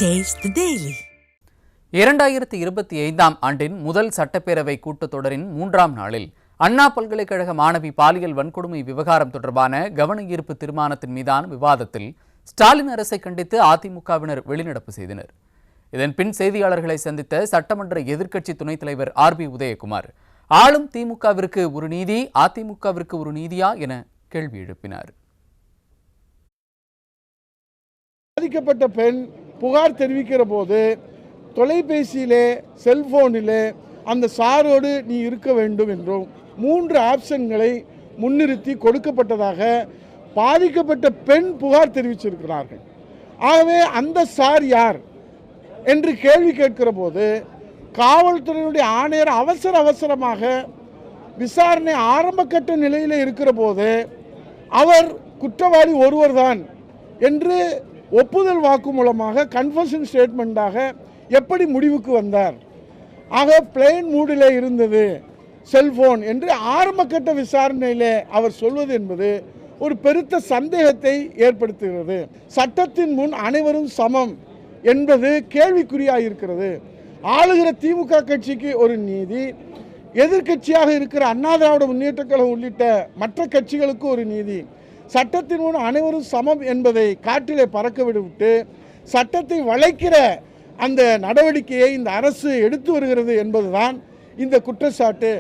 Taste the Daily. 2025 ஆண்டின் முதல் சட்டப்பேரவை கூட்டத்தொடரின் 3ஆம் நாளில் அண்ணா பல்கலைக்கழக மாணவி பாலியல் வன்கொடுமை விவகாரம் தொடர்பான கவன ஈர்ப்பு தீர்மானத்தின் மீதான விவாதத்தில் ஸ்டாலின் அரசை கண்டித்து அதிமுகவினர் வெளிநடப்பு செய்தனர். இதன் பின் செய்தியாளர்களை சந்தித்த சட்டமன்ற எதிர்க்கட்சி துணைத் தலைவர் RB உதயகுமார் ஆளும் திமுகவிற்கு ஒரு நீதி, அதிமுகவிற்கு ஒரு நீதியா என கேள்வி எழுப்பினார். பாதிக்கப்பட்ட பெண் புகார் தெரிவிக்கிற போது தொலைபேசியிலே செல்போனிலே அந்த சாரோடு நீ இருக்க வேண்டும் என்றும் 3 ஆப்ஷன்களை முன்னிறுத்தி கொடுக்கப்பட்டதாக பாதிக்கப்பட்ட பெண் புகார் தெரிவிச்சிருக்கிறார்கள். ஆகவே அந்த சார் யார் என்று கேள்வி கேட்கிற போது காவல்துறையினுடைய ஆணையர் அவசரமாக விசாரணை ஆரம்பகட்ட நிலையில் இருக்கிற போது அவர் குற்றவாளி ஒருவர்தான் என்று ஒப்புதல் வாக்குமூலமாக கன்ஃபெஷன் ஸ்டேட்மெண்ட்டாக எப்படி முடிவுக்கு வந்தார்? ஆக பிளெயின் மூடிலே இருந்தது செல்போன் என்று ஆரம்பகட்ட விசாரணையிலே அவர் சொல்வது என்பது ஒரு பெருத்த சந்தேகத்தை ஏற்படுத்துகிறது. சட்டத்தின் முன் அனைவரும் சமம் என்பது கேள்விக்குறியாக இருக்கிறது. ஆளுகிற திமுக கட்சிக்கு ஒரு நீதி, எதிர்கட்சியாக இருக்கிற அண்ணா திராவிட முன்னேற்ற கழகம் உள்ளிட்ட மற்ற கட்சிகளுக்கு ஒரு நீதி. சட்டத்தின் முன் அனைவரும் சமம் என்பதை காற்றிலே பறக்க விட்டு சட்டத்தை வளைக்கிற அந்த நடவடிக்கையை இந்த அரசு எடுத்து வருகிறது என்பதுதான் இந்த குற்றச்சாட்டு.